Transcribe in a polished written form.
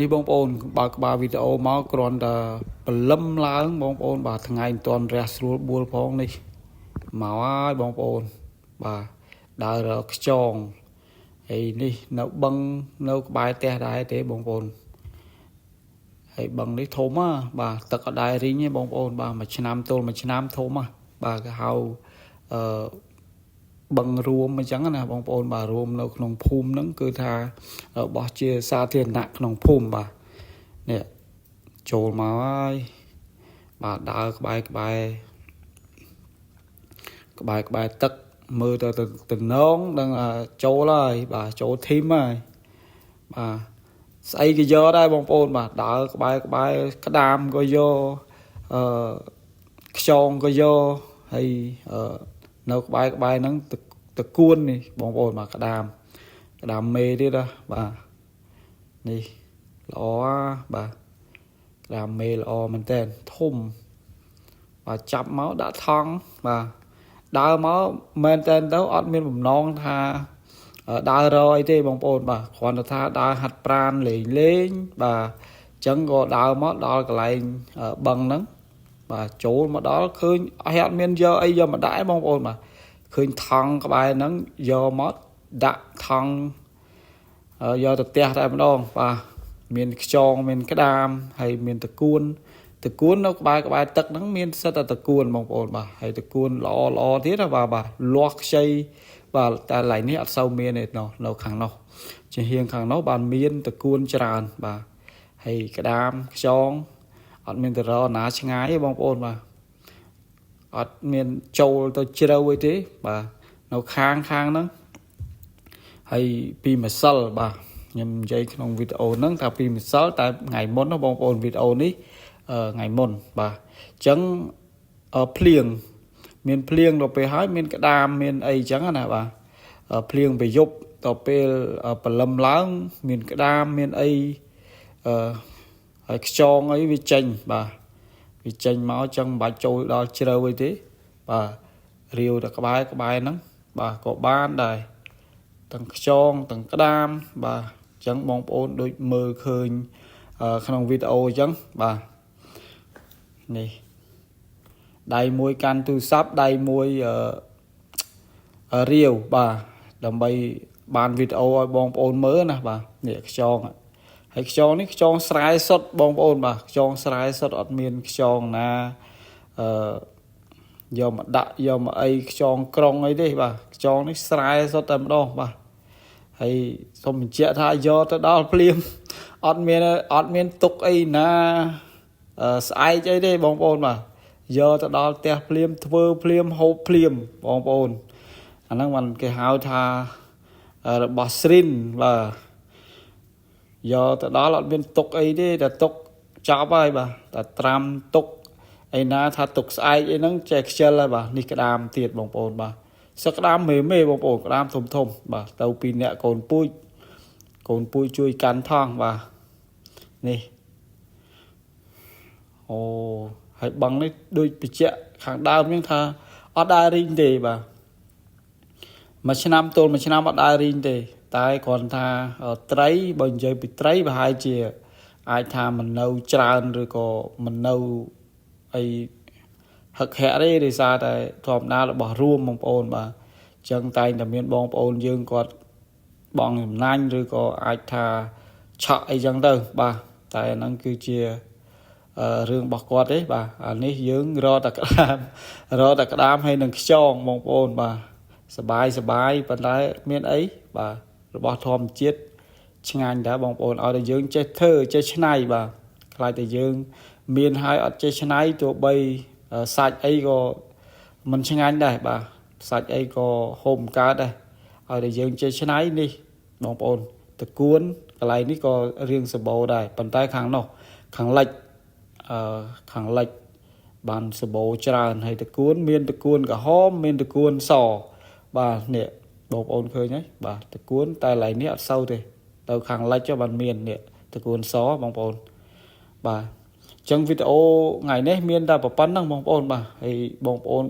នេះបងប្អូនបើវីដេអូមកគ្រាន់តែបលឹមឡើងបងប្អូនបាទថ្ងៃមិនទាន់រះស្រួលបួលផងនេះមកហើយបងប្អូនបាទដើររកខ្យងហើយនេះនៅបឹងនៅក្បែរផ្ទះដែរទេបងប្អូនហើយបឹងនេះធំហ่าបាទទឹកអត់ដែររីងទេបងប្អូនបាទមួយឆ្នាំទល់មួយឆ្នាំធំហ่าបាទគេហៅបឹងរួមអញ្ចឹងណាបងប្អូនបាទរួមនៅក្នុងភូមិហ្នឹងគឺថារបស់ជាសាធារណៈក្នុងភូមិបាទនេះចូលមកហើយបាទដើរក្បែរទឹកមើលទៅនងដឹងចូលហើយបាទចូលធីមហើយបាទស្អីក៏យកដែរបងប្អូនបាទដើរក្បែរក្តាមក៏យកខ្យងក៏យកហើយនៅក្បែរហ្នឹងតគួននេះបងប្អូនបាទក្តាមមេទៀតណាបាទនេះល្អបាទក្តាមមេល្អមែនតើធំបាទចាប់មកដាក់ថង់បាទដើរមកមែនតើទៅអត់មានបំណងថាដើររយទេបងប្អូនបាទគ្រាន់តែថាដើរហាត់ប្រាណលេងបាទអញ្ចឹងក៏ដើរមកដល់កន្លែងបឹងហ្នឹងបាទចូលមកដល់ឃើញអត់មានយកអីយកមកដាក់បងប្អូនបាទឃើញថង់ក្បែរហ្នឹងយកមកដាក់ថង់យកទៅផ្ទះតែម្ដងបាទមានខ្យងមានក្តាមហើយមានតគួននៅក្បែរទឹកហ្នឹងមានសិតតែតគួនបងប្អូនបាទហើយតគួនល្អទៀតណាបាទលាស់ខ្ចីបាទតែឡៃនេះអត់សូវមានទេនៅខាងនោះជាហៀងខាងនោះបានមានតគួនច្រើនបាទហើយក្តាមខ្យងអត់មានទៅរកណាឆ្ងាយទេបងប្អូនបាទអត់មានចូលទៅជ្រៅអីទេបាទនៅខាងហ្នឹងហើយពីម្សិលបាទខ្ញុំនិយាយក្នុងវីដេអូហ្នឹងថាពីម្សិលតែថ្ងៃមុនណាបងប្អូនវីដេអូនេះថ្ងៃមុនបាទអញ្ចឹងភ្លៀងមានភ្លៀងទៅពេលហើយមានក្តាមមានអីអញ្ចឹងណាបាទភ្លៀងប្រយុបទៅពេលព្រលឹមឡើងមានក្តាមមានអីហើយខ្យងអីវាចេញបាទវាចេញមកអញ្ចឹងមិនបាច់ចូលដល់ជ្រៅអីទេបាទរាវតែក្បែរហ្នឹងបាទក៏បានដែរទាំងខ្យងទាំងក្តាមបាទអញ្ចឹងបងប្អូនដូចមើលឃើញក្នុងវីដេអូអញ្ចឹងបាទនេះដៃមួយកាន់ទូរស័ព្ទដៃមួយរាវបាទដើម្បីបានវីដេអូឲ្យបងប្អូនមើលណាបាទនេះខ្យងហើយខ្យងនេះខ្យងស្រែសុទ្ធបងប្អូនបាទខ្យងស្រែសុទ្ធអត់មានខ្យងណាយកមកដាក់យកមកអីខ្យងក្រុងអីទេបាទខ្យងនេះស្រែសុទ្ធតែម្ដងបាទហើយសូមបញ្ជាក់ថាយកទៅដល់ភ្លាមអត់មានទុកអីណាស្អែកអីទេបងប្អូនបាទយកទៅដល់ផ្ទះភ្លាមធ្វើភ្លាមហូបភ្លាមបងប្អូនអាហ្នឹងមិនគេហៅថារបស់ស្រីនបាទយកទៅដល់អត់មានទុកអីទេតែទុកចប់ហើយបាទតែត្រាំទុកឯណាថាទុកស្អែកអីហ្នឹងចេះខ្ជិលហើយបាទនេះក្តាមទៀតបងប្អូនបាទសឹកក្តាមមេបងប្អូនក្តាមធំបាទទៅពីអ្នកកូនពូជជួយកាន់ថងបាទនេះអូហើយបឹងនេះដូចបញ្ជាក់ខាងដើមហ្នឹងថាអត់ដែររីងទេបាទមួយឆ្នាំទល់មួយឆ្នាំអត់ដែររីងទេតែគ្រាន់ថាត្រីបើនិយាយពីត្រីប្រហែលជាអាចថាមិននៅច្រើនឬក៏មិននៅអីហឹកហាក់ទេដោយសារតែធម្មតារបស់រួមបងប្អូនបាទអញ្ចឹងតែងតែមានបងប្អូនយើងគាត់បងចំណាញ់ឬក៏អាចថាឆក់អីចឹងទៅបាទតែអាហ្នឹងគឺជារឿងរបស់គាត់ទេបាទអានេះយើងរកតែក្តាមហើយនឹងខ្យងបងប្អូនបាទសបាយប៉ុន្តែមានអីបាទរបស់ធម្មជាតិឆ្ងាញ់ដែរបងប្អូនឲ្យតែយើងចេះធ្វើចេះច្នៃបាទខ្លាចតែយើងមានហើយអត់ចេះច្នៃទោះបីសាច់អីក៏មិនឆ្ងាញ់ដែរបាទសាច់អីក៏ហូបមិនកើតដែរឲ្យតែយើងចេះច្នៃនេះបងប្អូនតគួនកន្លែងនេះក៏រៀងសម្បូរដែរប៉ុន្តែខាងនោះខាងលិចបានសម្បូរច្រើនហើយតគួនមានតគួនក្រហមមានតគួនសបាទនេះបងប្អូនឃើញហើយបាទតគួនតែឡៃនេះអត់សូវទេទៅខាងលិចបានមាននេះតគួនសបងប្អូនបាទអញ្ចឹងវីដេអូថ្ងៃនេះមានតែប៉ុណ្្នឹងបងប្អូនបាទហើយបងប្អូន